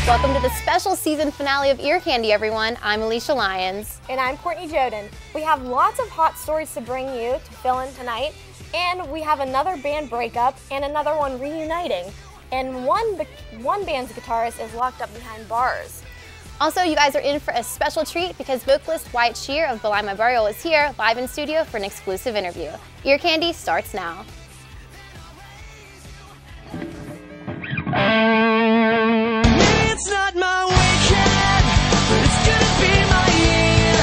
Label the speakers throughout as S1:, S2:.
S1: Welcome to the special season finale of Ear Candy, everyone. I'm Alicia Lyons.
S2: And I'm Courtney Joden. We have lots of hot stories to bring you to fill in tonight, and we have another band breakup and another one reuniting. And one band's guitarist is locked up behind bars.
S1: Also, you guys are in for a special treat because vocalist Wyatt Shear of Belay My Burial is here live in studio for an exclusive interview. Ear Candy starts now.
S3: It's not my weekend, but it's gonna be my year.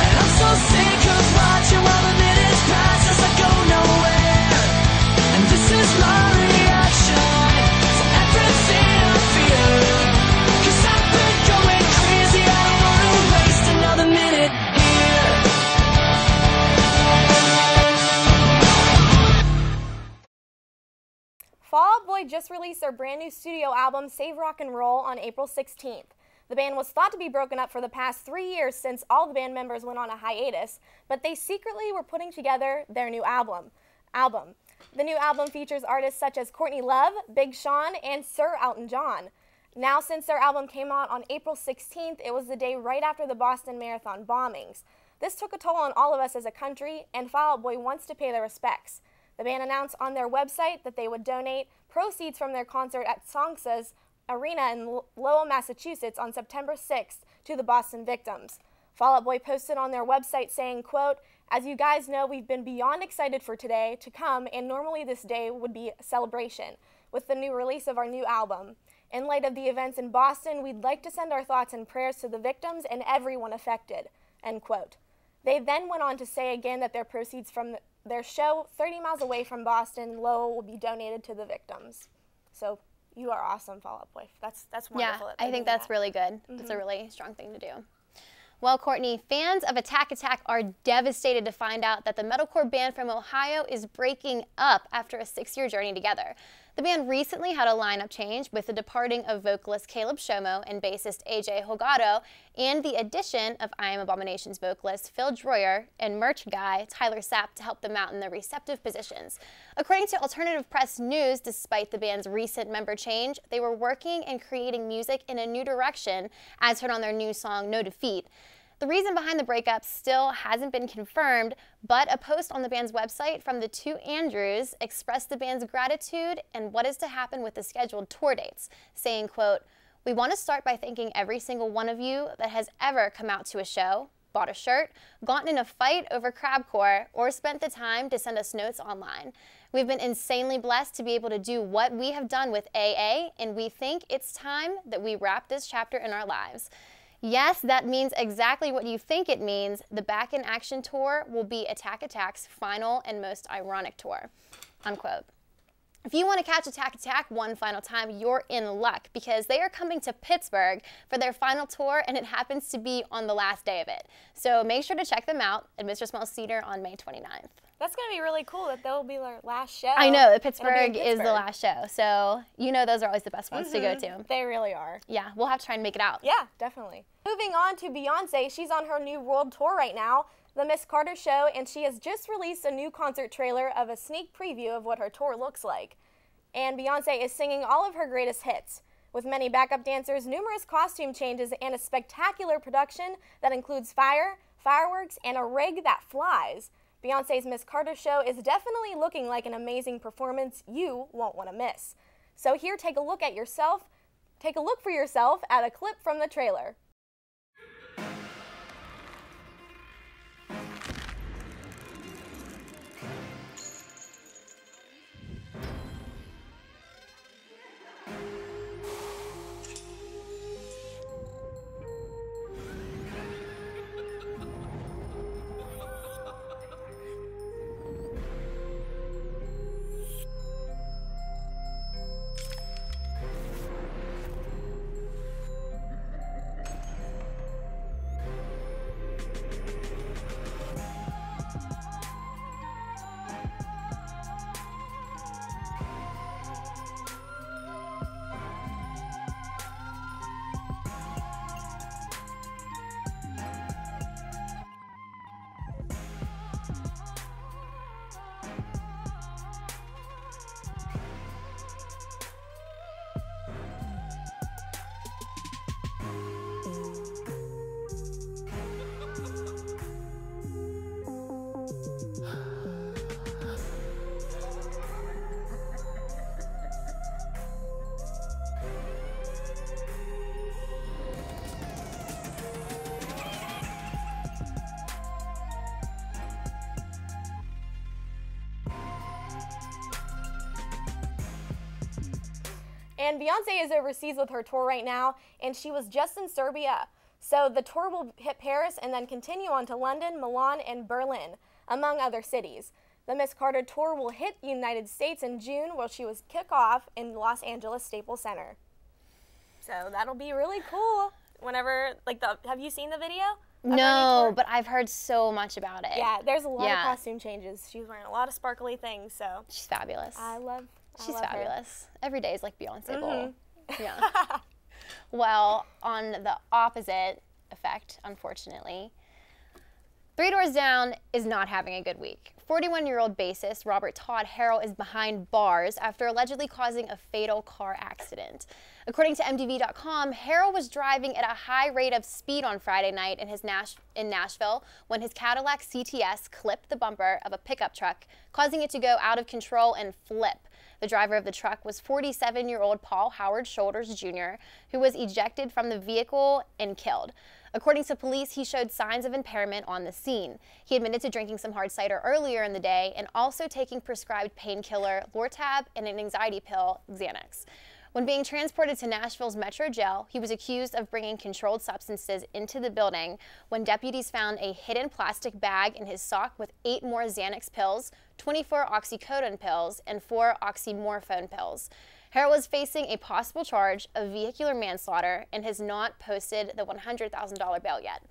S3: And I'm so sick of watching while the minutes pass as I go nowhere. And this is my reaction to everything I feel. 'Cause I've been going crazy, I don't wanna waste another minute here.
S2: Fall Out Boy just released their brand new studio album, Save Rock and Roll, on April 16th. The band was thought to be broken up for the past 3 years since all the band members went on a hiatus, but they secretly were putting together their new album. The new album features artists such as Courtney Love, Big Sean, and Sir Elton John. Now, since their album came out on April 16th, it was the day right after the Boston Marathon bombings. This took a toll on all of us as a country, and Fall Out Boy wants to pay their respects. The band announced on their website that they would donate proceeds from their concert at Songsa's Arena in Lowell, Massachusetts on September 6th to the Boston victims. Fall Out Boy posted on their website saying, quote, "As you guys know, we've been beyond excited for today to come, and normally this day would be a celebration with the new release of our new album. In light of the events in Boston, we'd like to send our thoughts and prayers to the victims and everyone affected," end quote. They then went on to say again that their proceeds from their show 30 miles away from Boston, Lowell, will be donated to the victims. So you are awesome, Fall Out Boy. That's wonderful.
S1: Yeah, I think that's really good. That's a really strong thing to do. Well, Courtney, fans of Attack Attack are devastated to find out that the metalcore band from Ohio is breaking up after a 6-year journey together. The band recently had a lineup change with the departing of vocalist Caleb Shomo and bassist AJ Holgado, and the addition of I Am Abomination's vocalist Phil Droyer and merch guy Tyler Sapp to help them out in their receptive positions. According to Alternative Press News, despite the band's recent member change, they were working and creating music in a new direction, as heard on their new song No Defeat. The reason behind the breakup still hasn't been confirmed, but a post on the band's website from the two Andrews expressed the band's gratitude and what is to happen with the scheduled tour dates, saying, quote, "We want to start by thanking every single one of you that has ever come out to a show, bought a shirt, gotten in a fight over crabcore, or spent the time to send us notes online. We've been insanely blessed to be able to do what we have done with AA, and we think it's time that we wrap this chapter in our lives. Yes, that means exactly what you think it means. The Back in Action tour will be Attack Attack's final and most ironic tour," unquote. If you want to catch Attack Attack one final time, you're in luck because they are coming to Pittsburgh for their final tour, and it happens to be on the last day of it. So make sure to check them out at Mr. Smells Theater on May 29th.
S2: That's going to be really cool that they'll be their last show.
S1: I know, Pittsburgh is the last show, so you know those are always the best ones to go to.
S2: They really are.
S1: Yeah, we'll have to try and make it out.
S2: Yeah, definitely. Moving on to Beyonce, she's on her new world tour right now, the Miss Carter Show, and she has just released a new concert trailer of a sneak preview of what her tour looks like. And Beyonce is singing all of her greatest hits, with many backup dancers, numerous costume changes, and a spectacular production that includes fire, fireworks, and a rig that flies. Beyonce's Miss Carter Show is definitely looking like an amazing performance you won't want to miss. So here, take a look for yourself at a clip from the trailer. And Beyonce is overseas with her tour right now, and she was just in Serbia. So the tour will hit Paris and then continue on to London, Milan, and Berlin, among other cities. The Miss Carter tour will hit the United States in June, where she will kick off in Los Angeles Staples Center. So that'll be really cool. Whenever, like, have you seen the video?
S1: No, but I've heard so much about it.
S2: Yeah, there's a lot of costume changes. She's wearing a lot of sparkly things, so.
S1: She's fabulous.
S2: She's
S1: fabulous. Every day is like Beyonce Bowl. Yeah. Well, on the opposite effect, unfortunately, Three Doors Down is not having a good week. 41-year-old bassist Robert Todd Harrell is behind bars after allegedly causing a fatal car accident. According to MTV.com, Harrell was driving at a high rate of speed on Friday night in Nashville when his Cadillac CTS clipped the bumper of a pickup truck, causing it to go out of control and flip. The driver of the truck was 47-year-old Paul Howard Shoulders Jr., who was ejected from the vehicle and killed. According to police, he showed signs of impairment on the scene. He admitted to drinking some hard cider earlier in the day and also taking prescribed painkiller Lortab and an anxiety pill, Xanax. When being transported to Nashville's Metro Jail, he was accused of bringing controlled substances into the building when deputies found a hidden plastic bag in his sock with 8 more Xanax pills, 24 oxycodone pills, and 4 oxymorphone pills. Harrell was facing a possible charge of vehicular manslaughter and has not posted the $100,000 bail yet.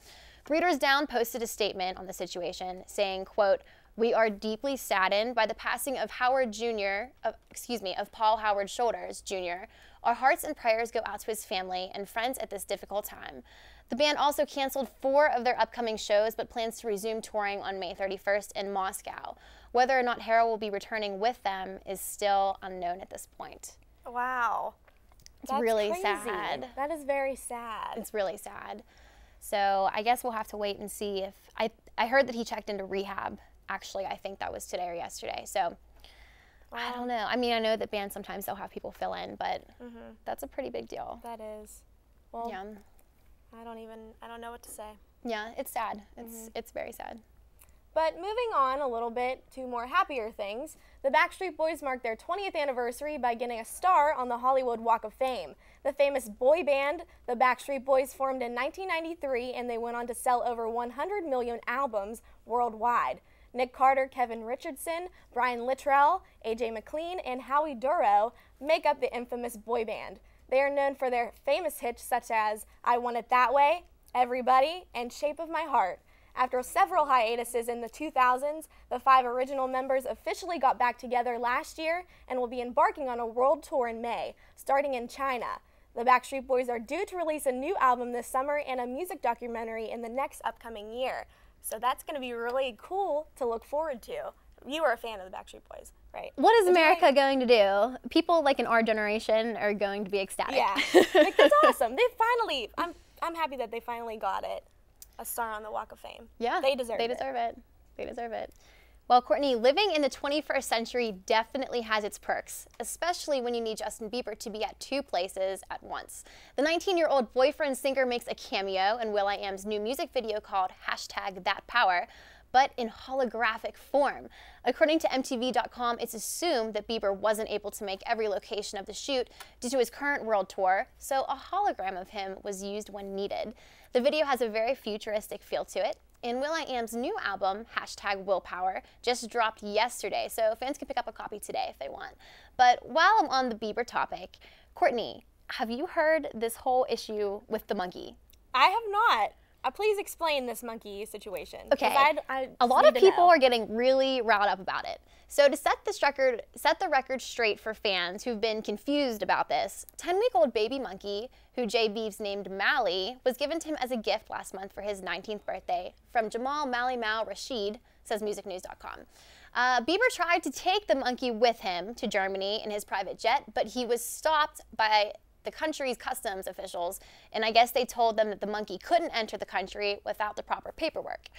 S1: Three Doors Down posted a statement on the situation saying, quote, "We are deeply saddened by the passing of of Paul Howard Shoulders, Jr. Our hearts and prayers go out to his family and friends at this difficult time." The band also canceled 4 of their upcoming shows but plans to resume touring on May 31st in Moscow. Whether or not Harrell will be returning with them is still unknown at this point.
S2: Wow.
S1: It's really sad.
S2: That is very sad.
S1: It's really sad. So I guess we'll have to wait and see if I heard that he checked into rehab. Actually, I think that was today or yesterday. So I don't know. I mean, I know that bands sometimes they'll have people fill in, but that's a pretty big deal.
S2: That is. Well,
S1: yeah.
S2: I don't know what to say.
S1: Yeah, it's sad. It's very sad.
S2: But moving on a little bit to more happier things, the Backstreet Boys marked their 20th anniversary by getting a star on the Hollywood Walk of Fame. The famous boy band, the Backstreet Boys, formed in 1993, and they went on to sell over 100 million albums worldwide. Nick Carter, Kevin Richardson, Brian Littrell, AJ McLean, and Howie Duro make up the infamous boy band. They are known for their famous hits such as I Want It That Way, Everybody, and Shape of My Heart. After several hiatuses in the 2000s, the 5 original members officially got back together last year and will be embarking on a world tour in May, starting in China. The Backstreet Boys are due to release a new album this summer and a music documentary in the next upcoming year. So that's going to be really cool to look forward to. You are a fan of the Backstreet Boys, right?
S1: What is America going to do? People like in our generation are going to be ecstatic.
S2: Yeah, like, that's awesome. They finally, I'm happy that they finally got it. A star on the Walk of Fame.
S1: Yeah,
S2: they deserve it.
S1: They deserve it. Well, Courtney, living in the 21st century definitely has its perks, especially when you need Justin Bieber to be at 2 places at once. The 19-year-old boyfriend singer makes a cameo in will.i.am's new music video called #ThatPower, but in holographic form. According to MTV.com, it's assumed that Bieber wasn't able to make every location of the shoot due to his current world tour, so a hologram of him was used when needed. The video has a very futuristic feel to it, and will.i.am's new album, #Willpower, just dropped yesterday, so fans can pick up a copy today if they want. But while I'm on the Bieber topic, Courtney, have you heard this whole issue with the monkey?
S2: I have not. Please explain this monkey situation.
S1: Okay, a lot of people are getting really riled up about it. So to set the record straight for fans who've been confused about this, 10-week-old baby monkey, who Jay Beeves named Mally, was given to him as a gift last month for his 19th birthday from Jamal Mally Mal Rashid, says musicnews.com. Bieber tried to take the monkey with him to Germany in his private jet, but he was stopped by the country's customs officials, and I guess they told them that the monkey couldn't enter the country without the proper paperwork.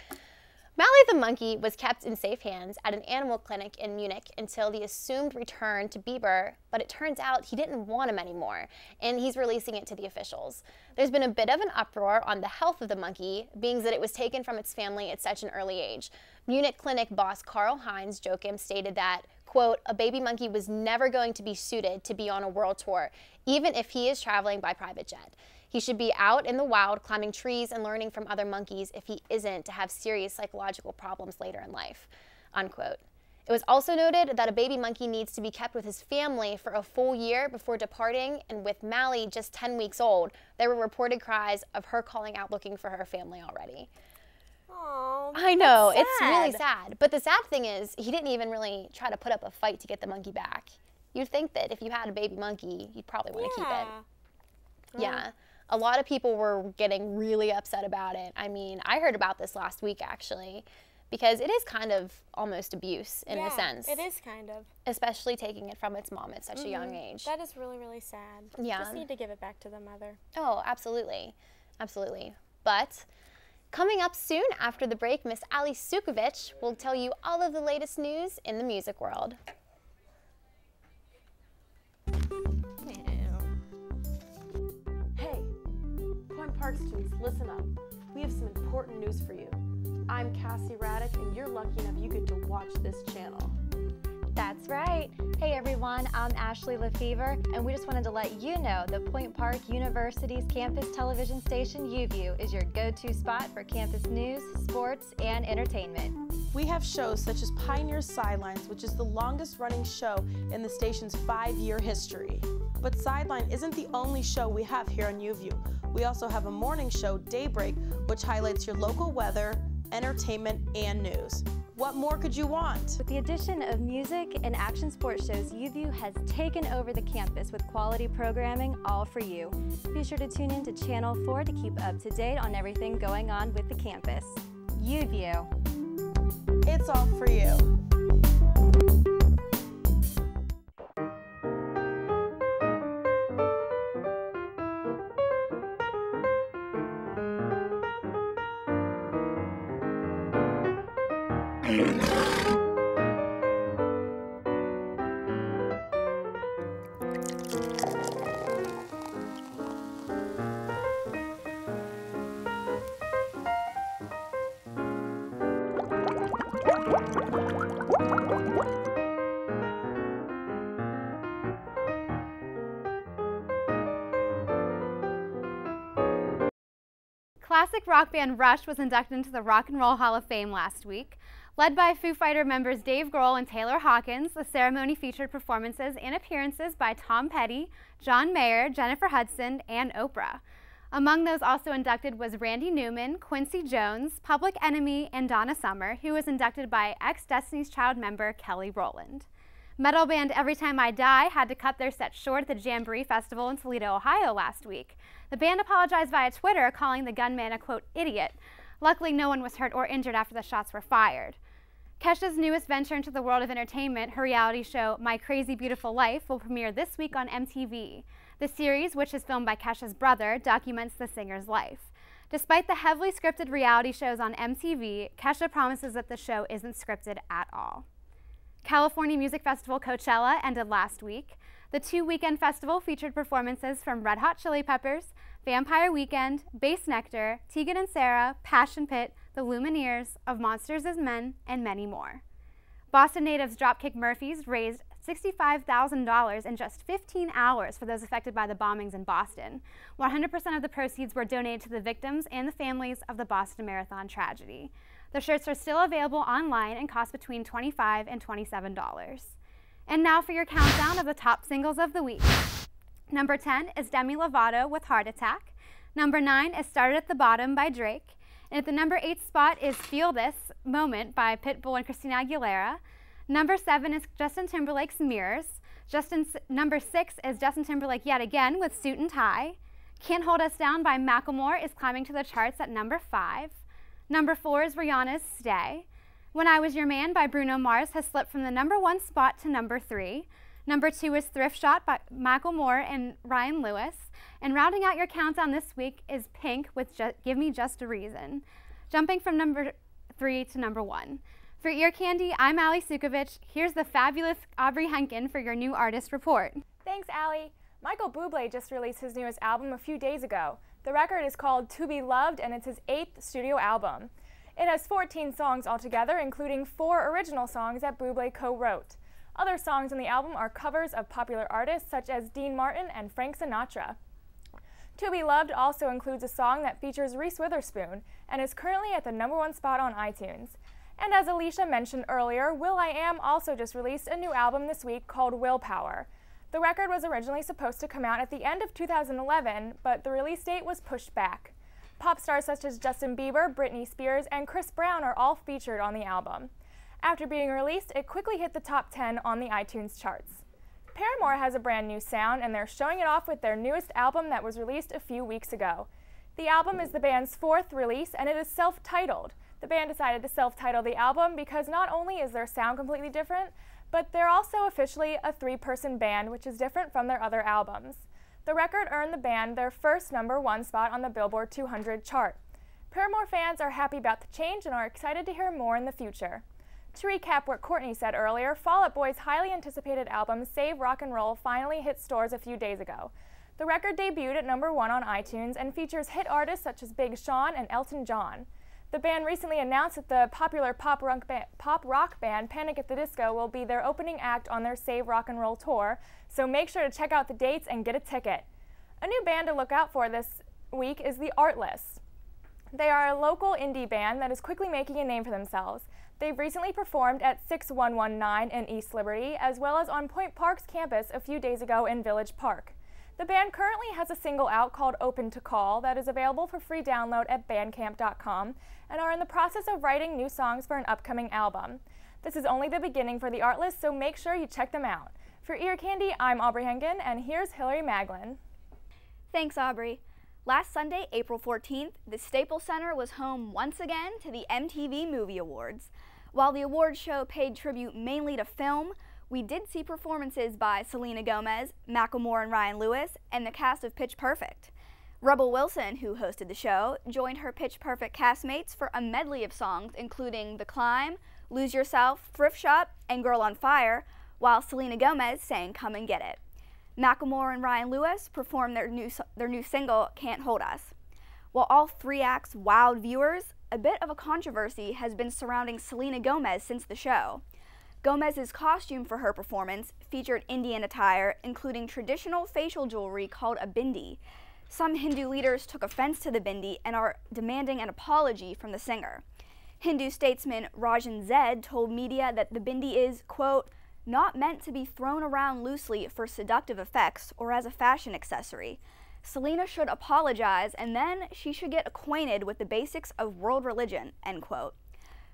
S1: Mally the monkey was kept in safe hands at an animal clinic in Munich until the assumed return to Bieber, but it turns out he didn't want him anymore, and he's releasing it to the officials. There's been a bit of an uproar on the health of the monkey, being that it was taken from its family at such an early age. Munich clinic boss Karl-Heinz Joachim stated that, quote, a baby monkey was never going to be suited to be on a world tour, even if he is traveling by private jet. He should be out in the wild climbing trees and learning from other monkeys if he isn't to have serious psychological problems later in life, unquote. It was also noted that a baby monkey needs to be kept with his family for a full year before departing, and with Mally just 10 weeks old, there were reported cries of her calling out looking for her family already.
S2: Aww,
S1: I know,
S2: that's
S1: it's really sad. But the sad thing is, he didn't even really try to put up a fight to get the monkey back. You'd think that if you had a baby monkey, you'd probably want to keep it. Yeah. A lot of people were getting really upset about it. I mean, I heard about this last week, actually, because it is kind of almost abuse in a sense.
S2: It is kind of.
S1: Especially taking it from its mom at such a young age.
S2: That is really, really sad.
S1: Yeah.
S2: Just need to give it back to the mother.
S1: Oh, absolutely. Absolutely. But coming up soon after the break, Miss Ali Sukovich will tell you all of the latest news in the music world.
S4: Hey, Point Park students, listen up. We have some important news for you. I'm Cassie Raddick, and you're lucky enough you get to watch this channel.
S5: That's right. Hey everyone, I'm Ashley Lefevre, and we just wanted to let you know that Point Park University's campus television station, UView, is your go-to spot for campus news, sports, and entertainment.
S4: We have shows such as Pioneer Sidelines, which is the longest running show in the station's 5-year history. But Sideline isn't the only show we have here on UView. We also have a morning show, Daybreak, which highlights your local weather, entertainment, and news. What more could you want?
S5: With the addition of music and action sports shows, UView has taken over the campus with quality programming all for you. Be sure to tune in to Channel 4 to keep up to date on everything going on with the campus. UView.
S4: It's all for you.
S6: Classic rock band Rush was inducted into the Rock and Roll Hall of Fame last week. Led by Foo Fighter members Dave Grohl and Taylor Hawkins, the ceremony featured performances and appearances by Tom Petty, John Mayer, Jennifer Hudson, and Oprah. Among those also inducted was Randy Newman, Quincy Jones, Public Enemy, and Donna Summer, who was inducted by ex-Destiny's Child member Kelly Rowland. Metal band Every Time I Die had to cut their set short at the Jamboree Festival in Toledo, Ohio last week. The band apologized via Twitter, calling the gunman a, quote, idiot. Luckily, no one was hurt or injured after the shots were fired. Kesha's newest venture into the world of entertainment, her reality show My Crazy Beautiful Life, will premiere this week on MTV. The series, which is filmed by Kesha's brother, documents the singer's life. Despite the heavily scripted reality shows on MTV, Kesha promises that the show isn't scripted at all. California Music Festival Coachella ended last week. The 2-weekend festival featured performances from Red Hot Chili Peppers, Vampire Weekend, Bass Nectar, Tegan and Sara, Passion Pit, The Lumineers, Of Monsters as Men, and many more. Boston natives Dropkick Murphys raised $65,000 in just 15 hours for those affected by the bombings in Boston. 100% of the proceeds were donated to the victims and the families of the Boston Marathon tragedy. The shirts are still available online and cost between $25 and $27. And now for your countdown of the top singles of the week. Number 10 is Demi Lovato with Heart Attack. Number 9 is Started at the Bottom by Drake. And at the number 8 spot is Feel This Moment by Pitbull and Christina Aguilera. Number 7 is Justin Timberlake's Mirrors. Number 6 is Justin Timberlake yet again with Suit and Tie. Can't Hold Us Down by Macklemore is climbing to the charts at number 5. Number 4 is Rihanna's Stay. When I Was Your Man by Bruno Mars has slipped from the number 1 spot to number 3. Number 2 is Thrift Shop by Macklemore and Ryan Lewis. And rounding out your countdown this week is Pink with Give Me Just a Reason, jumping from number 3 to number 1. For Ear Candy, I'm Ali Sukovich. Here's the fabulous Aubrey Henkin for your new artist report.
S7: Thanks, Ali. Michael Bublé just released his newest album a few days ago. The record is called To Be Loved, and it's his 8th studio album. It has 14 songs altogether, including 4 original songs that Bublé co-wrote. Other songs on the album are covers of popular artists such as Dean Martin and Frank Sinatra. To Be Loved also includes a song that features Reese Witherspoon and is currently at the #1 spot on iTunes. And as Alicia mentioned earlier, will.i.am also just released a new album this week called Willpower. The record was originally supposed to come out at the end of 2011, but the release date was pushed back. Pop stars such as Justin Bieber, Britney Spears, and Chris Brown are all featured on the album. After being released, it quickly hit the top 10 on the iTunes charts. Paramore has a brand new sound, and they're showing it off with their newest album that was released a few weeks ago. The album is the band's 4th release, and it is self-titled. The band decided to self-title the album because not only is their sound completely different, but they're also officially a 3-person band, which is different from their other albums. The record earned the band their first #1 spot on the Billboard 200 chart. Paramore fans are happy about the change and are excited to hear more in the future. To recap what Courtney said earlier, Fall Out Boy's highly anticipated album, Save Rock and Roll, finally hit stores a few days ago. The record debuted at #1 on iTunes and features hit artists such as Big Sean and Elton John. The band recently announced that the popular pop rock band Panic! At the Disco will be their opening act on their Save Rock and Roll tour, so make sure to check out the dates and get a ticket. A new band to look out for this week is the Artless. They are a local indie band that is quickly making a name for themselves. They've recently performed at 6119 in East Liberty, as well as on Point Park's campus a few days ago in Village Park. The band currently has a single out called Open to Call that is available for free download at bandcamp.com and are in the process of writing new songs for an upcoming album. This is only the beginning for the Artless, so make sure you check them out. For Ear Candy, I'm Aubrey Hengen, and here's Hillary Maglin.
S8: Thanks, Aubrey. Last Sunday, April 14th, the Staples Center was home once again to the MTV Movie Awards. While the awards show paid tribute mainly to film, we did see performances by Selena Gomez, Macklemore and Ryan Lewis, and the cast of Pitch Perfect. Rebel Wilson, who hosted the show, joined her Pitch Perfect castmates for a medley of songs including The Climb, Lose Yourself, Thrift Shop, and Girl on Fire, while Selena Gomez sang Come and Get It. Macklemore and Ryan Lewis performed their new single, Can't Hold Us. While all 3 acts wowed viewers, a bit of a controversy has been surrounding Selena Gomez since the show. Gomez's costume for her performance featured Indian attire, including traditional facial jewelry called a bindi. Some Hindu leaders took offense to the bindi and are demanding an apology from the singer. Hindu statesman Rajan Zed told media that the bindi is, quote, not meant to be thrown around loosely for seductive effects or as a fashion accessory. Selena should apologize and then she should get acquainted with the basics of world religion, end quote.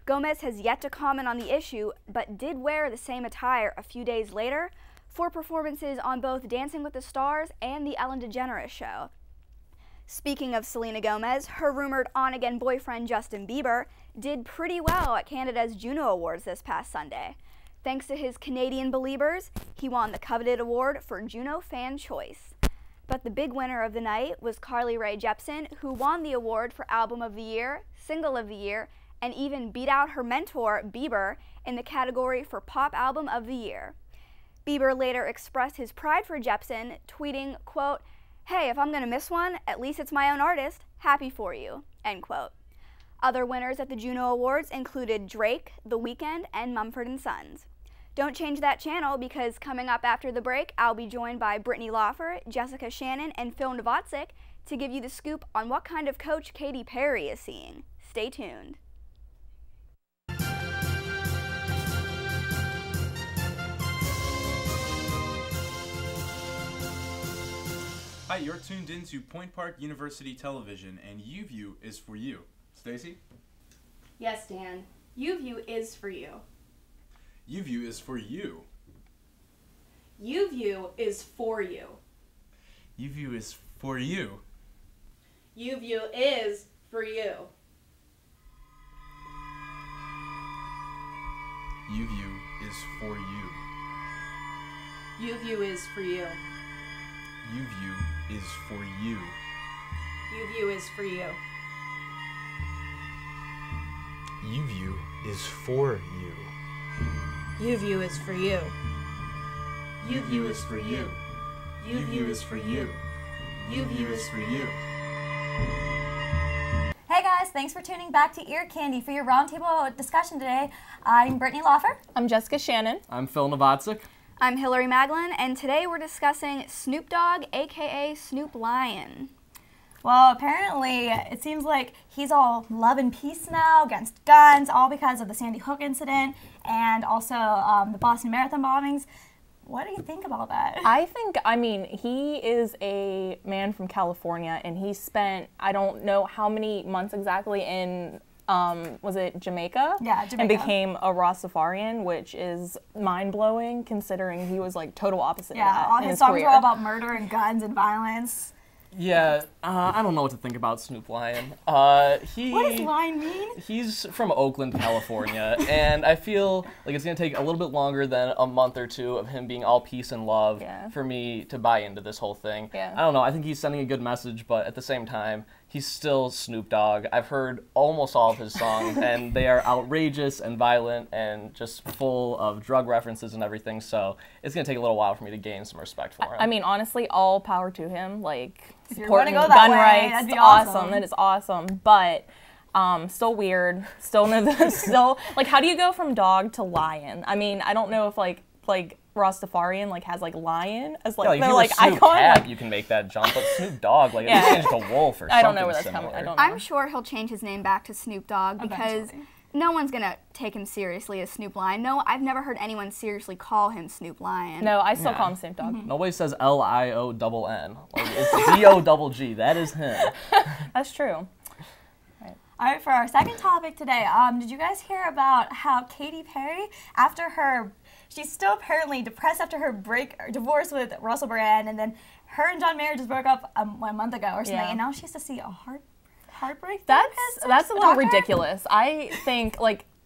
S8: Gomez has yet to comment on the issue, but did wear the same attire a few days later for performances on both Dancing with the Stars and The Ellen DeGeneres Show. Speaking of Selena Gomez, her rumored on-again boyfriend Justin Bieber did pretty well at Canada's Juno Awards this past Sunday. Thanks to his Canadian Beliebers, he won the coveted award for Juno Fan Choice. But the big winner of the night was Carly Rae Jepsen, who won the award for Album of the Year, Single of the Year, and even beat out her mentor, Bieber, in the category for Pop Album of the Year. Bieber later expressed his pride for Jepsen, tweeting, quote, hey, if I'm gonna miss one, at least it's my own artist. Happy for you, end quote. Other winners at the Juno Awards included Drake, The Weeknd, and Mumford & Sons. Don't change that channel because coming up after the break, I'll be joined by Brittany Lawfer, Jessica Shannon, and Phil Novotzik to give you the scoop on what kind of coach Katy Perry is seeing. Stay tuned.
S9: Hi, you're tuned in to Point Park University Television, and UView is for you. Stacy?
S8: Yes, Dan. UView is for you.
S9: UView is for you.
S8: UView is for you.
S9: UView is for you.
S8: UView is for you.
S9: UView is for you.
S8: UView is for you.
S9: UView is for you.
S8: UView is for you.
S10: UView is for you.
S8: UView is for you.
S9: UView is for you. UView is for you. UView is for you.
S2: Hey guys!
S11: guys. Thanks for tuning back to Ear Candy for your roundtable discussion today. I'm Brittany Lawfer.
S7: I'm Jessica Shannon.
S12: I'm Phil Novotzik.
S8: I'm Hillary Maglin, and today we're discussing Snoop Dogg, aka Snoop Lion.
S11: Well, apparently it seems like he's all love and peace now against guns, all because of the Sandy Hook incident and also the Boston Marathon bombings. What do you think about that?
S7: I mean, he is a man from California, and he spent, I don't know how many months exactly in, was it Jamaica?
S11: Yeah, Jamaica.
S7: And became a Rastafarian, which is mind-blowing considering he was like total opposite of that.
S11: All
S7: in
S11: his songs
S7: career.
S11: were all about murder and guns and violence.
S12: Yeah, I don't know what to think about Snoop Lion.
S11: What does Lion mean?
S12: He's from Oakland, California, and I feel like it's going to take a little bit longer than a month or two of him being all peace and love for me to buy into this whole thing.
S7: Yeah.
S12: I don't know, I think he's sending a good message, but at the same time, he's still Snoop Dogg. I've heard almost all of his songs, and they are outrageous and violent and just full of drug references and everything, so it's going to take a little while for me to gain some respect for him.
S7: I mean, honestly, all power to him. Like,
S11: If you're gonna
S7: supporting
S11: go that
S7: gun
S11: way,
S7: rights,
S11: that'd be
S7: it's awesome.
S11: awesome.
S7: That is awesome. But still weird. Still like, how do you go from dog to lion? I mean, I don't know if like Rastafarian like has like lion as like
S12: yeah,
S7: the
S12: like
S7: like
S12: Snoop
S7: icon.
S12: Cat,
S7: Like,
S12: you can make that jump, but Snoop Dogg, like
S7: Yeah.
S12: it's changed to wolf or something
S7: I don't know where that's
S12: similar.
S7: coming. I don't know.
S8: I'm sure he'll change his name back to Snoop Dogg because no one's gonna take him seriously as Snoop Lion. No, I've never heard anyone seriously call him Snoop Lion.
S7: No, I still call him Snoop Dogg.
S12: Nobody says Lion. Like, it's D-O-double-G. That is him.
S7: That's true.
S11: All right, for our second topic today, did you guys hear about how Katy Perry, she's still apparently depressed after her divorce with Russell Brand, and then her and John Mayer just broke up a month ago or something, and now she has to see a heartbreak therapist?
S7: That's a little
S11: doctor?
S7: ridiculous. I think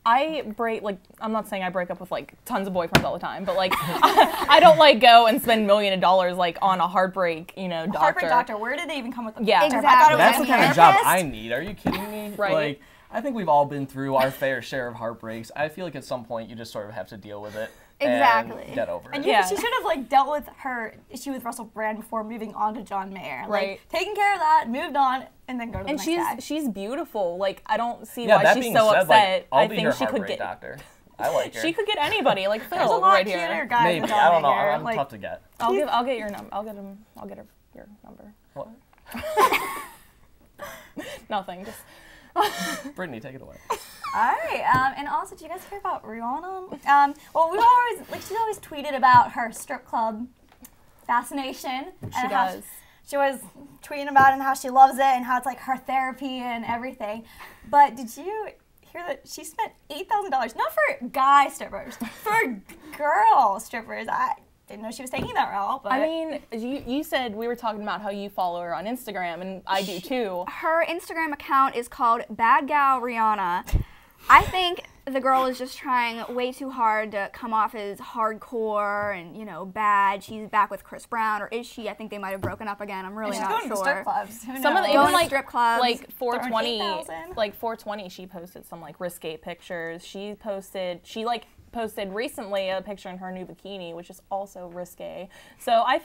S7: I'm not saying I break up with like tons of boyfriends all the time, but like I don't like go and spend millions of dollars like on a heartbreak, doctor.
S11: Heartbreak doctor. Where did they even come with the
S7: Yeah,
S11: exactly. I thought it was
S12: That's
S11: a
S12: the kind of job
S11: therapist.
S12: I need. Are you kidding me?
S7: Right.
S12: Like, I think we've all been through our fair share of heartbreaks. I feel like at some point you just sort of have to deal with it.
S8: Exactly.
S12: And get over
S11: And
S12: it.
S11: she should have like dealt with her issue with Russell Brand before moving on to John Mayer. Like,
S7: Right.
S11: taking care of that, moved on, and then go to the
S7: And
S11: next guy.
S7: she's beautiful. Like I don't see
S12: Yeah,
S7: why
S12: that
S7: she's
S12: being
S7: so
S12: said,
S7: upset.
S12: like, I'll
S7: I
S12: be
S7: think
S12: her
S7: she could
S12: heartbreak
S7: get
S12: doctor. I like her.
S7: She could get anybody like Phil
S11: There's a lot
S7: right
S11: cuter
S7: here.
S11: guys
S12: Maybe.
S11: than John
S12: I don't know.
S11: Mayer.
S12: I'm
S11: Like,
S12: tough to get.
S7: I'll get your number. I'll get her your number.
S12: What?
S7: Nothing. Just
S12: Brittany, take it away.
S11: All right, and also, did you guys hear about Rihanna? Well, she's always tweeted about her strip club fascination.
S7: She does.
S11: She was tweeting about it and how she loves it and how it's like her therapy and everything. But did you hear that she spent $8,000, not for guy strippers, for girl strippers? I didn't know she was taking that route, but
S7: I mean, you said we were talking about how you follow her on Instagram, and I do too.
S8: Her Instagram account is called Bad Gal Rihanna. I think the girl is just trying way too hard to come off as hardcore and, bad. She's back with Chris Brown, or is she? I think they might have broken up again. I'm really
S11: she's
S8: not
S11: going
S8: sure.
S11: to strip clubs. Who
S7: Some of the,
S11: knows?
S7: even like
S8: strip clubs.
S7: like 420,
S11: Throwing 8,000.
S7: like 420. She posted some like risque pictures. She posted recently a picture in her new bikini, which is also risque. So I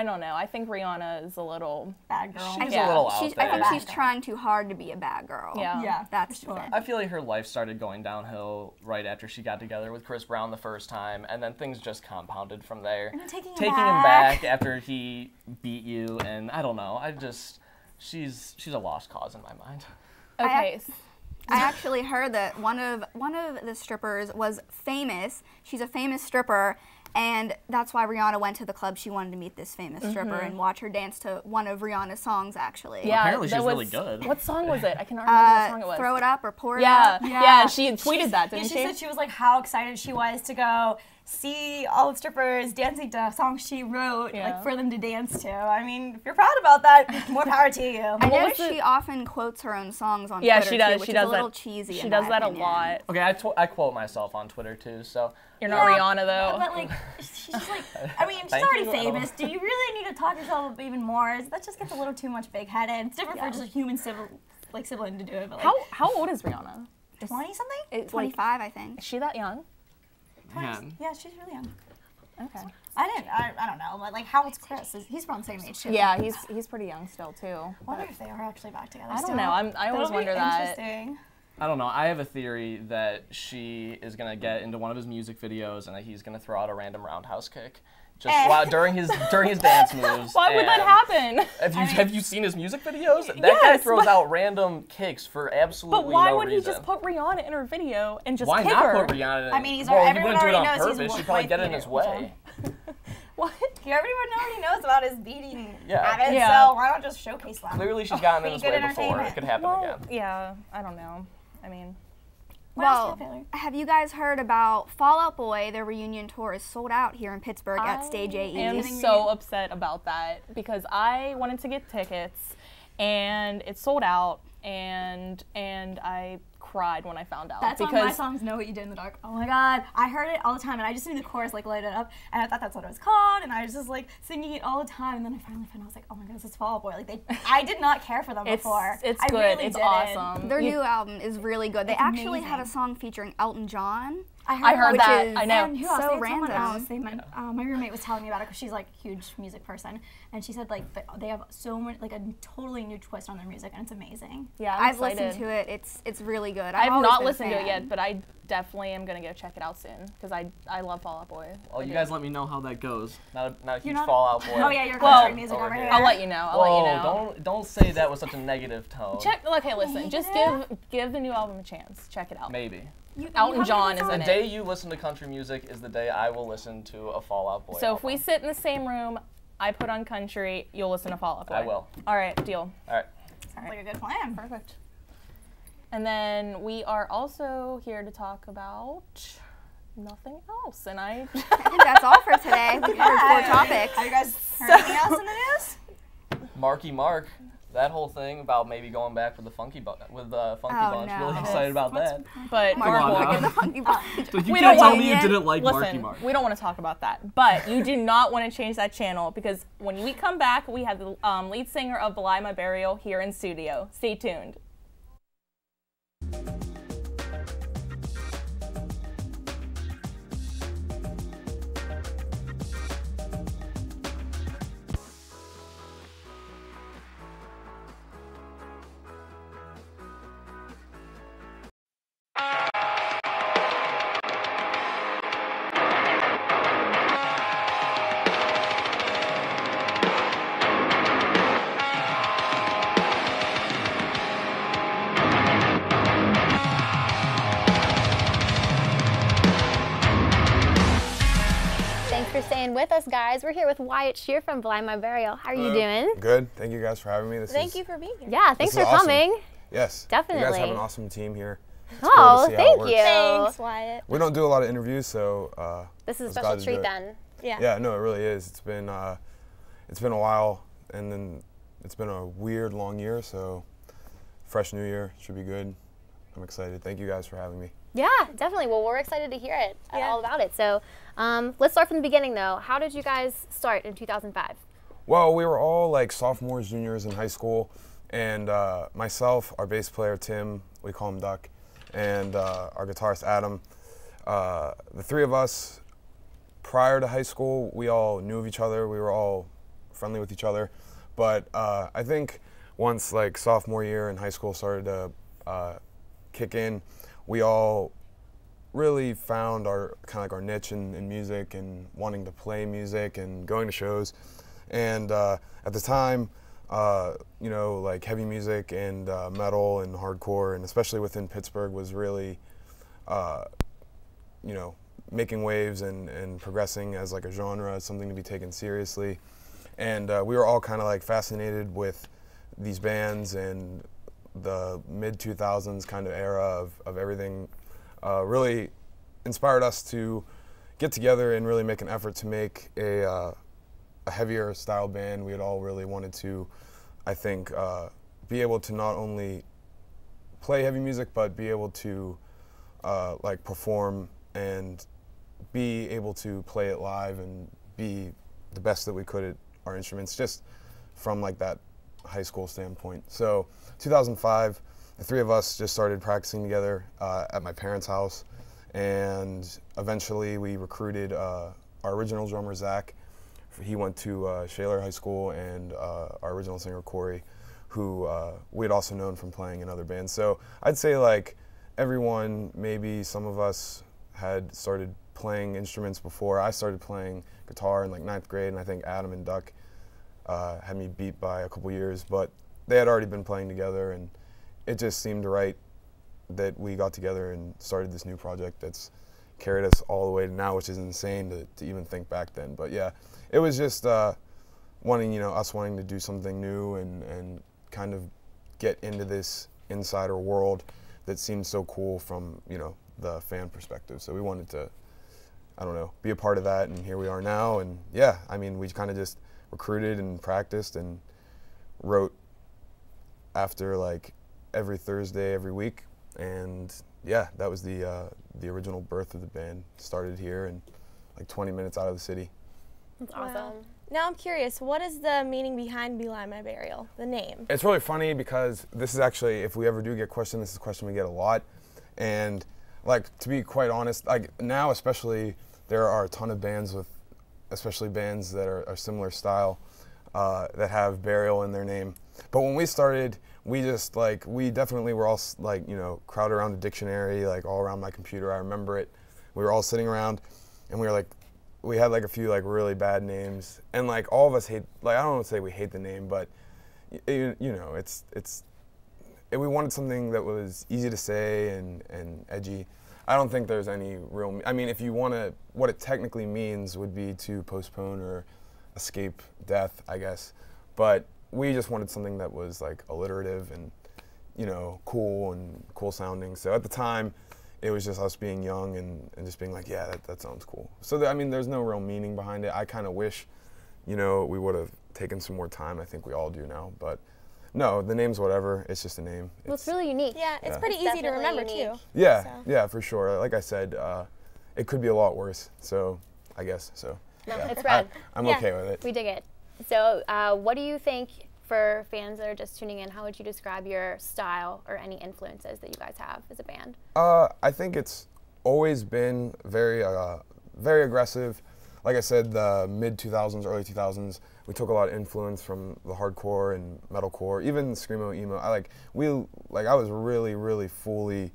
S7: don't know. I think Rihanna is a little
S11: bad girl.
S12: She's a little out
S8: I
S12: there.
S8: think she's trying too hard to be a bad girl.
S7: Yeah.
S8: That's
S11: for sure.
S8: it.
S12: I feel like her life started going downhill right after she got together with Chris Brown the first time, and then things just compounded from there.
S11: And taking
S12: him back after he beat you, and I don't know. She's a lost cause in my mind.
S7: okay.
S8: I actually heard that one of the strippers was famous. She's a famous stripper, and that's why Rihanna went to the club. She wanted to meet this famous stripper and watch her dance to one of Rihanna's songs, actually.
S7: Yeah,
S12: Apparently she's
S7: that
S12: really good.
S7: What song was it? I cannot remember what song it was.
S8: Throw It Up or Pour It
S7: Yeah,
S8: Up.
S7: yeah, she had tweeted that, didn't
S11: She said she was like how excited she was to go see all the strippers dancing to songs she wrote, like for them to dance to. I mean, if you're proud about that, more power to you.
S8: I noticed she often quotes her own songs on
S7: Yeah,
S8: Twitter
S7: she does.
S8: too, which
S7: She
S8: is
S7: does
S8: a little
S7: that.
S8: cheesy.
S7: She
S8: in
S7: does
S8: my
S7: that
S8: opinion.
S7: a lot.
S12: Okay, I quote myself on Twitter too, so.
S7: You're not Rihanna though.
S11: But like, she's just like, I mean, she's
S12: Thank
S11: already
S12: you. I don't-
S11: famous. Do you really need to talk yourself up even more? That just gets a little too much big-headed. It's different for just a human sibling to do it. But like,
S7: How old is Rihanna?
S11: 20 something?
S8: 25, I think.
S7: Is she that young?
S12: Man.
S11: Yeah, she's really young.
S7: Okay.
S11: I don't know. Like, how old's Chris? He's around the same age, too.
S2: Yeah, he's pretty young still, too.
S11: I wonder if they are actually back together
S2: I don't
S11: still.
S2: know. I always wonder that.
S11: Interesting.
S12: I don't know. I have a theory that she is going to get into one of his music videos and that he's going to throw out a random roundhouse kick. Just during his dance moves.
S2: Why would that happen?
S12: Have you seen his music videos? That guy throws out random kicks for absolutely no reason.
S2: But why would he just put Rihanna in her video and just
S12: why
S2: kick
S12: not
S2: her?
S12: put Rihanna in?
S11: I mean,
S12: he wouldn't do it on purpose. She'd probably get in his way.
S11: What? Everyone already knows about his beating habits,
S2: Yeah.
S11: so why not just showcase them?
S12: Clearly she's gotten in his way before. It could happen again.
S2: Yeah, I don't know. I mean...
S8: Well, have you guys heard about Fall Out Boy? Their reunion tour is sold out here in Pittsburgh at Stage AE.
S2: I am so upset about that because I wanted to get tickets and it sold out and I cried when I found out.
S11: That's
S2: because
S11: on My Songs Know What You Did in the Dark. Oh my god, I heard it all the time and I just knew the chorus like light it up and I thought that's what it was called and I was just like singing it all the time and then I finally found out I was like, oh my goodness, it's Fall Out Boy. Like I did not care for them before.
S2: It's
S11: I
S2: good.
S11: Really
S2: it's
S11: didn't.
S2: awesome.
S8: Their new album is really good. They actually
S11: amazing.
S8: had a song featuring Elton John.
S2: I heard that.
S8: Is
S2: I know.
S11: And who else?
S8: So
S11: They had
S8: random.
S11: someone else. They meant, my roommate was telling me about it because she's like a huge music person, and she said like they have so many like a totally new twist on their music, and it's amazing.
S2: Yeah,
S8: I've listened to it. It's really good.
S2: I've not listened to it yet, but I definitely am gonna go check it out soon because I love Fall Out Boy.
S12: Well, you guys let me know how that goes. Not a huge
S11: not
S12: Fall Out Boy.
S11: Oh yeah, you're country music over here.
S2: I'll let you know. I'll let you know.
S12: Don't say that with such a negative tone.
S2: Okay, listen. Just give the new album a chance. Check it out.
S12: Maybe.
S2: Elton John is in it.
S12: The day you listen to country music is the day I will listen to a Fall Out Boy
S2: So
S12: album.
S2: if we sit in the same room, I put on country, you'll listen to Fall Out Boy.
S12: I will.
S2: All right, deal.
S12: All right.
S11: Sounds like a good plan.
S2: Perfect. And then we are also here to talk about nothing else. And I
S8: think that's all for today. We covered 4 topics.
S11: Have you guys heard anything else in the news?
S12: Marky Mark. That whole thing about maybe going back with the Funky Bunch. Really excited about that.
S2: But
S8: Mark and the Funky Bunch.
S12: So you can't tell me you didn't like Marky
S2: Listen,
S12: Mark.
S2: we don't want to talk about that. But you do not want to change that channel because when we come back, we have the lead singer of Belie My Burial here in studio. Stay tuned.
S1: For staying with us, guys. We're here with Wyatt Shear from Belie My Burial. How are you doing?
S13: Good. Thank you guys for having me.
S2: Thank you for being here.
S1: Yeah, thanks for coming.
S13: Yes.
S1: Definitely.
S13: You guys have an awesome team here. It's
S1: oh,
S13: cool to see
S1: thank
S13: how it
S1: you.
S2: Thanks, Wyatt.
S13: We don't do a lot of interviews, so
S1: this is a special treat then.
S2: Yeah.
S13: Yeah, no, it really is. It's been a while, and then it's been a weird long year, so fresh new year should be good. I'm excited. Thank you guys for having me.
S1: Yeah, definitely. Well, we're excited to hear it, all about it. So let's start from the beginning, though. How did you guys start in 2005?
S13: Well, we were all like sophomores, juniors in high school, and myself, our bass player, Tim, we call him Duck, and our guitarist, Adam. The three of us, prior to high school, we all knew of each other. We were all friendly with each other. But I think once like sophomore year in high school started to kick in, we all really found our kind of like our niche in music and wanting to play music and going to shows. And at the time, you know, like heavy music and metal and hardcore, and especially within Pittsburgh, was really, you know, making waves and progressing as like a genre, something to be taken seriously. And we were all kind of like fascinated with these bands and the mid-2000s kind of era of everything. Really inspired us to get together and really make an effort to make a heavier style band. We had all really wanted to, I think, be able to not only play heavy music, but be able to like perform and be able to play it live and be the best that we could at our instruments, just from like that high school standpoint. So 2005, the three of us just started practicing together at my parents' house, and eventually we recruited our original drummer, Zach, he went to Shaler High School, and our original singer, Corey, who we had also known from playing in other bands. So I'd say like everyone, maybe some of us had started playing instruments before. I started playing guitar in like 9th grade, and I think Adam and Duck had me beat by a couple years, but they had already been playing together, and it just seemed right that we got together and started this new project that's carried us all the way to now, which is insane to even think back then. But yeah, it was just wanting, us wanting to do something new and kind of get into this insider world that seemed so cool from, the fan perspective. So we wanted to, be a part of that, and here we are now. And yeah, I mean, we kind of just recruited and practiced and wrote after like every Thursday, every week. And yeah, that was the original birth of the band. Started here and like 20 minutes out of the city.
S2: That's awesome. Now I'm curious, what is the meaning behind Beeline My Burial, the name?
S13: It's really funny because this is actually, if we ever do get questioned, this is a question we get a lot. And like, to be quite honest, like now especially, there are a ton of bands with, especially bands that are similar style, that have burial in their name. But when we started, we just like, we definitely were all like, crowded around the dictionary, like all around my computer. I remember it. We were all sitting around and we were like, we had like a few like really bad names, and like all of us hate, like I don't want to say we hate the name, but we wanted something that was easy to say and edgy. I don't think there's any real, I mean, if you want to, what it technically means would be to postpone or escape death, I guess. But we just wanted something that was like alliterative and, cool sounding. So at the time, it was just us being young and just being like, yeah, that sounds cool. So, I mean, there's no real meaning behind it. I kind of wish, we would have taken some more time. I think we all do now. But no, the name's whatever. It's just a name.
S1: Well, it's really unique.
S2: Yeah, it's pretty easy to remember, too.
S13: Yeah, yeah, for sure. Like I said, it could be a lot worse. So, I guess, so.
S1: No,
S13: yeah.
S1: it's rad.
S13: I'm okay with it.
S1: We dig it. So, what do you think, for fans that are just tuning in, how would you describe your style or any influences that you guys have as a band?
S13: I think it's always been very aggressive. Like I said, the mid-2000s, early 2000s, we took a lot of influence from the hardcore and metalcore, even screamo, emo. I was really, really fully,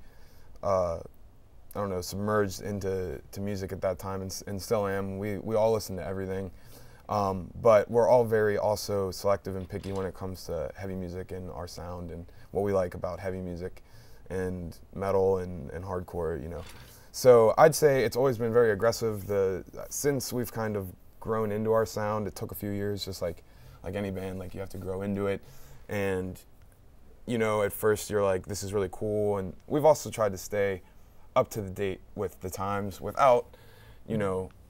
S13: submerged into music at that time, and still am. We all listen to everything. But we're all very also selective and picky when it comes to heavy music and our sound and what we like about heavy music and metal and hardcore, So I'd say it's always been very aggressive. Since we've kind of grown into our sound, it took a few years, just like any band, like you have to grow into it. And, at first you're like, this is really cool. And we've also tried to stay up to the date with the times without,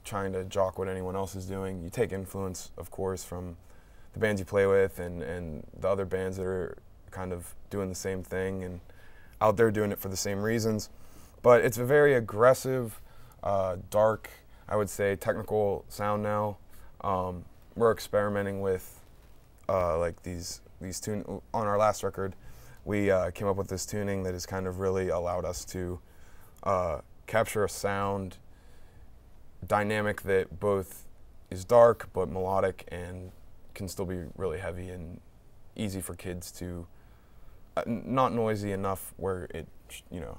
S13: trying to jock what anyone else is doing. You take influence, of course, from the bands you play with and the other bands that are kind of doing the same thing and out there doing it for the same reasons. But it's a very aggressive, dark, I would say, technical sound now. We're experimenting with like these tune. On our last record, we came up with this tuning that has kind of really allowed us to capture a sound dynamic that both is dark but melodic and can still be really heavy and easy for kids to, not noisy enough where it,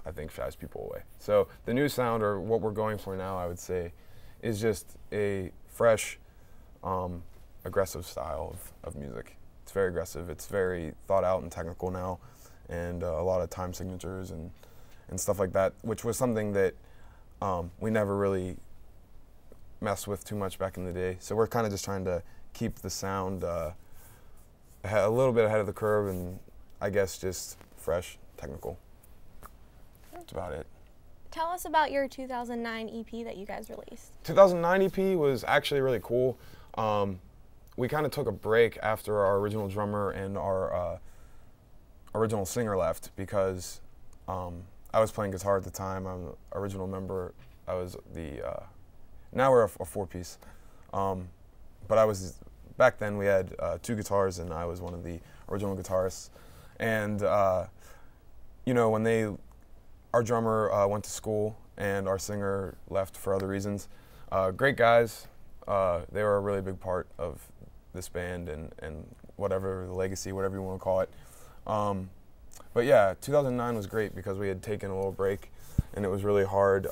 S13: I think shies people away. So the new sound, or what we're going for now, I would say, is just a fresh, aggressive style of music. It's very aggressive. It's very thought out and technical now, and a lot of time signatures and stuff like that, which was something that we never really messed with too much back in the day. So we're kind of just trying to keep the sound a little bit ahead of the curve, and I guess just fresh, technical. That's about it.
S2: Tell us about your 2009 EP that you guys released.
S13: 2009 EP was actually really cool. We kind of took a break after our original drummer and our original singer left because I was playing guitar at the time. I'm the original member. I was the now we're a four-piece, but back then we had 2 guitars and I was one of the original guitarists. And when our drummer went to school and our singer left for other reasons, great guys, They were a really big part of this band and whatever the legacy, whatever you want to call it. But yeah, 2009 was great because we had taken a little break, and it was really hard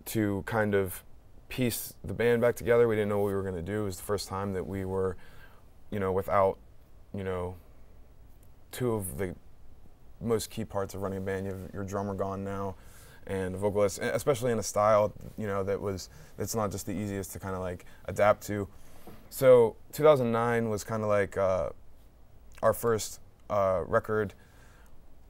S13: to kind of piece the band back together. We didn't know what we were going to do. It was the first time that we were, without, two of the most key parts of running a band. You have your drummer gone now, and a vocalist, especially in a style, that's not just the easiest to kind of like adapt to. So 2009 was kind of like our first record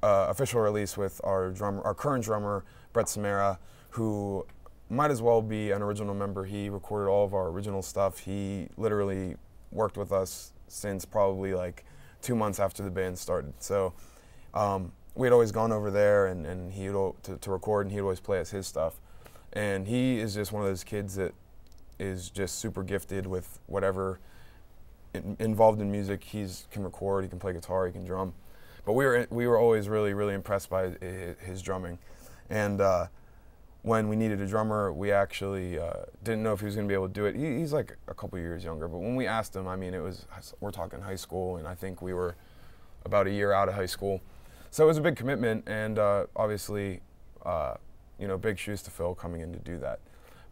S13: official release with our current drummer, Brett Samara, who might as well be an original member. He recorded all of our original stuff. He literally worked with us since probably like 2 months after the band started. So we had always gone over there and he to record, and he'd always play us his stuff. And he is just one of those kids that is just super gifted with whatever involved in music. He can record, he can play guitar, he can drum. But we were always really, really impressed by his drumming. And when we needed a drummer, we actually didn't know if he was going to be able to do it. He's like a couple years younger, but when we asked him, I mean, we're talking high school, and I think we were about a year out of high school. So it was a big commitment, and obviously, big shoes to fill coming in to do that.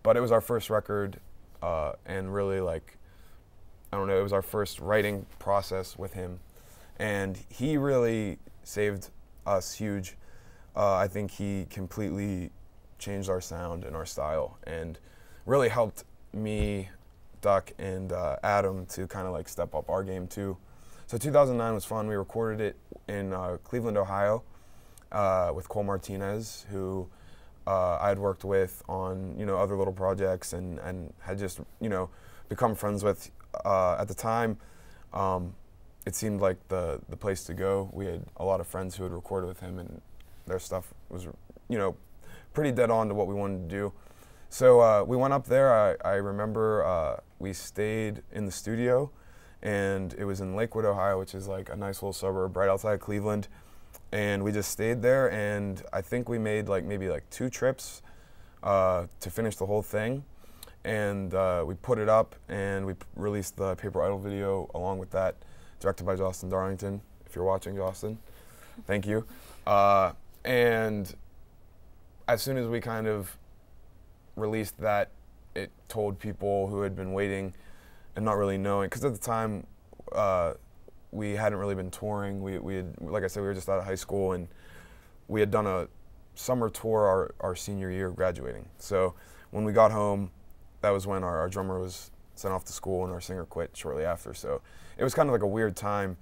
S13: But it was our first record, and really like, I don't know, it was our first writing process with him. And he really saved us huge. I think he completely changed our sound and our style, and really helped me, Duck, and Adam to kind of like step up our game too. So 2009 was fun. We recorded it in Cleveland, Ohio, with Cole Martinez, who I had worked with on other little projects and had just become friends with at the time. It seemed like the place to go. We had a lot of friends who had recorded with him, and their stuff was pretty dead on to what we wanted to do. So we went up there. I remember we stayed in the studio, and it was in Lakewood, Ohio, which is like a nice little suburb right outside Cleveland. And we just stayed there, and I think we made maybe 2 trips to finish the whole thing. And we put it up, and we released the Paper Idol video along with that, directed by Justin Darlington. If you're watching, Justin, thank you. And as soon as we kind of released that, it told people who had been waiting and not really knowing, because at the time we hadn't really been touring. We had, like I said, we were just out of high school, and we had done a summer tour our senior year graduating. So when we got home, that was when our drummer was sent off to school and our singer quit shortly after. So it was kind of like a weird time,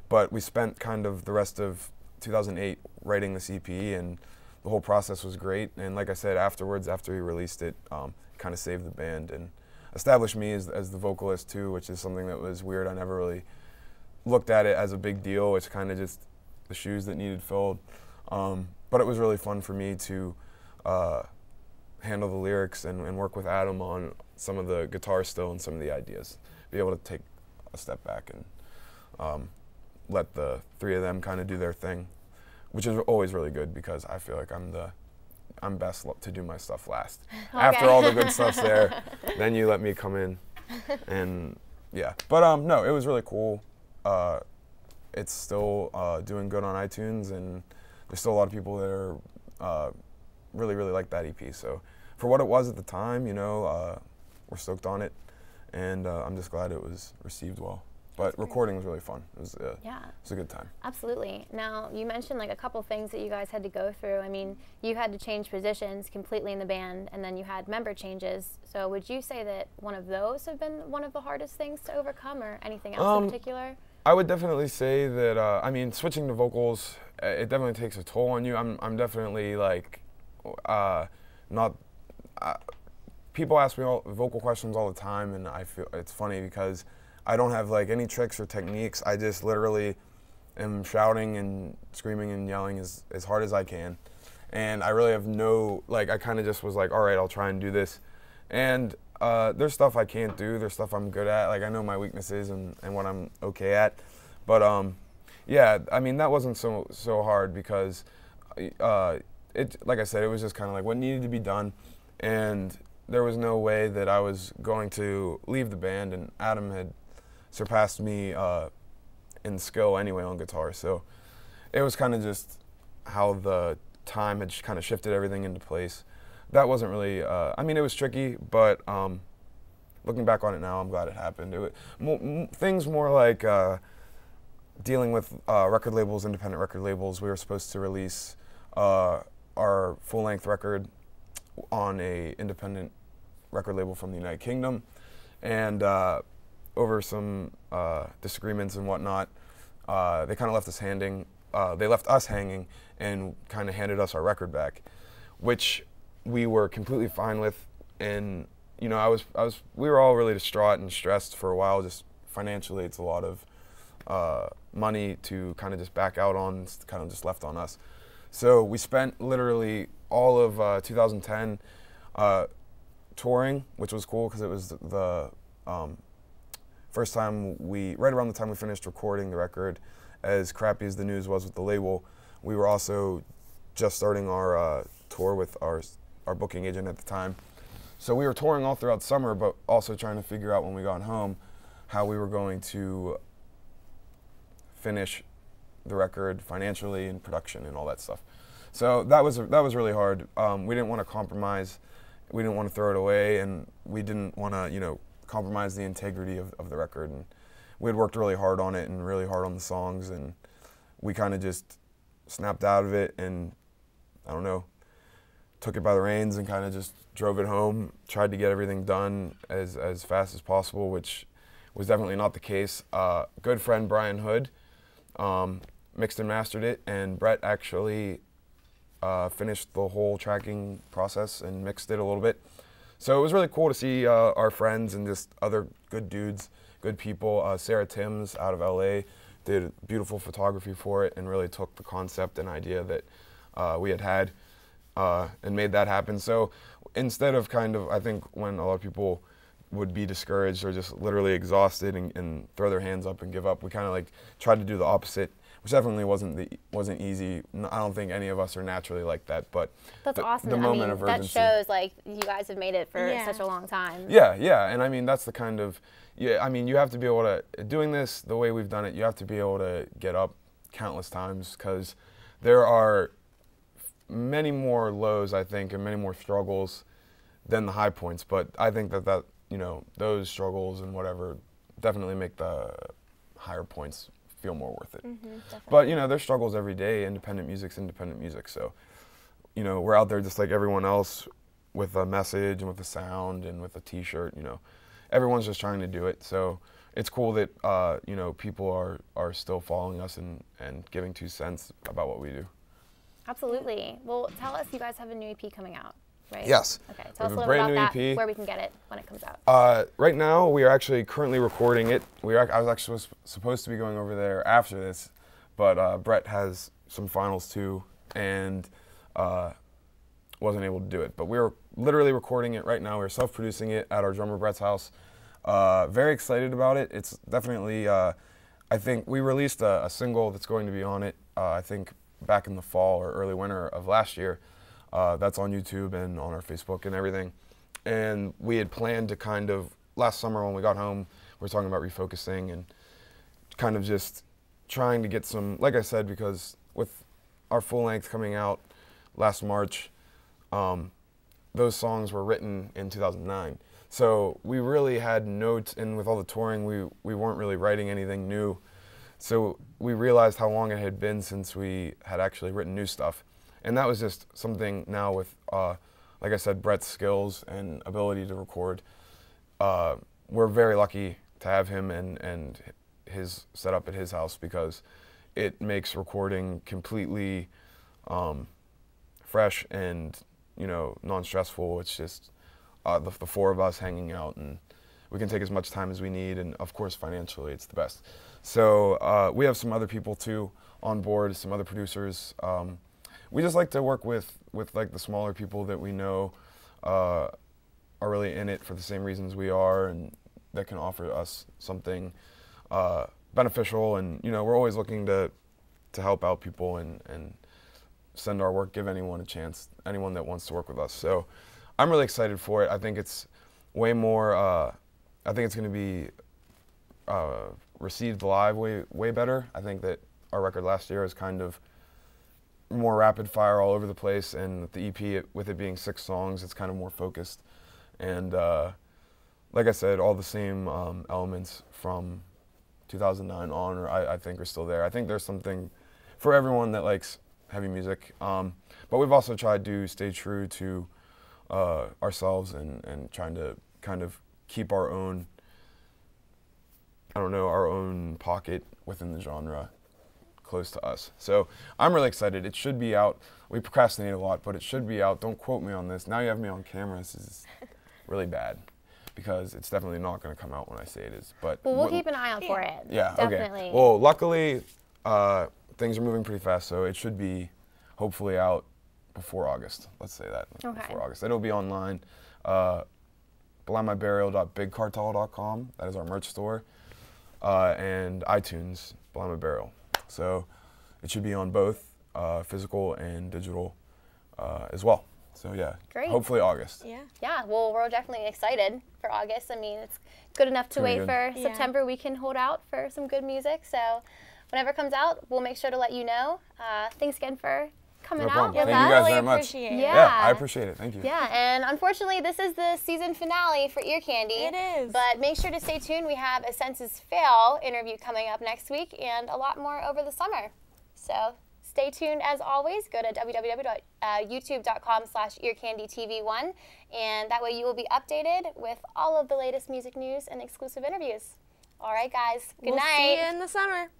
S13: but we spent kind of the rest of 2008 writing this EP, and the whole process was great. And like I said, afterwards, after we released it, kind of saved the band and established me as the vocalist too, which is something that was weird. I never really looked at it as a big deal. It's kind of just the shoes that needed filled. But it was really fun for me to handle the lyrics and work with Adam on some of the guitar still and some of the ideas. Be able to take a step back and let the 3 of them kind of do their thing, which is always really good because I feel like I'm best to do my stuff last. Okay. After all the good stuff's there, then you let me come in, and yeah. But no, it was really cool. It's still doing good on iTunes, and there's still a lot of people that are really like that EP. So for what it was at the time, we're stoked on it, and I'm just glad it was received well. But recording was really fun. It was a good time.
S1: Absolutely. Now, you mentioned like a couple things that you guys had to go through. I mean, you had to change positions completely in the band, and then you had member changes. So would you say that one of those have been one of the hardest things to overcome, or anything else in particular?
S13: I would definitely say that, I mean, switching to vocals, it definitely takes a toll on you. I'm definitely like, people ask me vocal questions all the time, and I feel it's funny because I don't have like any tricks or techniques. I just literally am shouting and screaming and yelling as hard as I can. And I really have I kind of just was like, all right, I'll try and do this. And there's stuff I can't do, there's stuff I'm good at. Like I know my weaknesses and what I'm okay at. But yeah, I mean, that wasn't so hard because like I said, it was just kind of like what needed to be done. And there was no way that I was going to leave the band, and Adam had surpassed me in skill anyway on guitar. So it was kind of just how the time had kind of shifted everything into place. That wasn't really, I mean, it was tricky, but looking back on it now, I'm glad it happened. It was things more like dealing with record labels, independent record labels. We were supposed to release our full-length record on a independent record label from the United Kingdom, and over some disagreements and whatnot, they kind of left us hanging and kind of handed us our record back, which we were completely fine with. And you know, we were all really distraught and stressed for a while. Just financially, it's a lot of money to kind of just back out on. It's kind of just left on us. So we spent literally all of 2010 touring, which was cool because it was the first time right around the time we finished recording the record. As crappy as the news was with the label, we were also just starting our tour with our booking agent at the time. So we were touring all throughout summer, but also trying to figure out when we got home how we were going to finish the record financially and production and all that stuff. So that was really hard. We didn't want to compromise. We didn't want to throw it away, and we didn't want to, you know, compromise the integrity of the record. And we had worked really hard on it and really hard on the songs, and we kind of just snapped out of it and, I don't know, took it by the reins and kind of just drove it home, tried to get everything done as fast as possible, which was definitely not the case. Good friend Brian Hood mixed and mastered it, and Brett actually finished the whole tracking process and mixed it a little bit. So it was really cool to see our friends and just other good dudes, good people. Sarah Timms out of LA did beautiful photography for it and really took the concept and idea that we had and made that happen. So instead of kind of, I think when a lot of people would be discouraged or just literally exhausted and throw their hands up and give up, we kind of like tried to do the opposite, which definitely wasn't easy. I don't think any of us are naturally like that, but
S1: that's awesome.
S13: The moment of urgency.
S1: That shows like you guys have made it for such a long time.
S13: Yeah, and I mean that's the kind of, I mean you have to be able to, doing this the way we've done it, you have to be able to get up countless times, because there are many more lows, I think, and many more struggles than the high points. But I think that you know, those struggles and whatever definitely make the higher points feel more worth it. But you know, there's struggles every day. Independent music's independent music, so you know, we're out there just like everyone else with a message and with a sound and with a t-shirt. You know, everyone's just trying to do it. So it's cool that you know, people are still following us and giving 2 cents about what we do.
S1: Absolutely. Well, tell us, you guys have a new EP coming out, right?
S13: Yes.
S1: Okay, tell us a little bit about that, where we can get it when it comes out.
S13: Right now, we are actually currently recording it. I was actually supposed to be going over there after this, but Brett has some finals too, and wasn't able to do it. But we were literally recording it right now. We're self-producing it at our drummer Brett's house. Very excited about it. It's definitely, I think we released a single that's going to be on it, I think, back in the fall or early winter of last year. That's on YouTube and on our Facebook and everything. And we had planned to kind of, last summer when we got home, we were talking about refocusing and kind of just trying to get some, like I said, because with our full length coming out last March, those songs were written in 2009. So we really had notes, and with all the touring, we weren't really writing anything new. So we realized how long it had been since we had actually written new stuff. And that was just something now with, like I said, Brett's skills and ability to record. We're very lucky to have him and his setup at his house, because it makes recording completely fresh and, you know, non-stressful. It's just the 4 of us hanging out, and we can take as much time as we need, and of course financially it's the best. So we have some other people too on board, some other producers. We just like to work with like the smaller people that we know are really in it for the same reasons we are, and that can offer us something beneficial. And you know, we're always looking to help out people and send our work, give anyone a chance, anyone that wants to work with us. So I'm really excited for it. I think it's way more, I think it's going to be received live way better. I think that our record last year was kind of more rapid fire all over the place, and with the EP, with it being 6 songs, it's kind of more focused. And like I said, all the same elements from 2009 on, or I think, are still there. I think there's something for everyone that likes heavy music, but we've also tried to stay true to ourselves and trying to kind of keep our own, I don't know, our own pocket within the genre close to us. So I'm really excited. It should be out. We procrastinate a lot, but it should be out. Don't quote me on this. Now you have me on camera. This is really bad because it's definitely not going to come out when I say it is. But
S1: well, we'll keep an eye out for it.
S13: Yeah,
S1: definitely.
S13: Okay. Well, luckily, things are moving pretty fast, so it should be hopefully out before August. Let's say that.
S1: Okay.
S13: Before August. It'll be online. blindmyburial.bigcartel.com. That is our merch store. And iTunes, Blind My Burial. So it should be on both physical and digital as well. So yeah,
S1: great.
S13: Hopefully August.
S1: Yeah. Yeah. Well, we're definitely excited for August. I mean, it's good enough to wait for September. We can hold out for some good music. So whenever it comes out, we'll make sure to let you know. Thanks again for coming out.
S13: Thank you guys very much. Yeah, I appreciate it. Thank you.
S1: Yeah, and unfortunately, this is the season finale for Ear Candy.
S2: It is.
S1: But make sure to stay tuned. We have a Census Fail interview coming up next week and a lot more over the summer. So stay tuned as always. Go to www.youtube.com/earcandytv1, and that way you will be updated with all of the latest music news and exclusive interviews. All right, guys. Good night.
S2: We'll see you in the summer.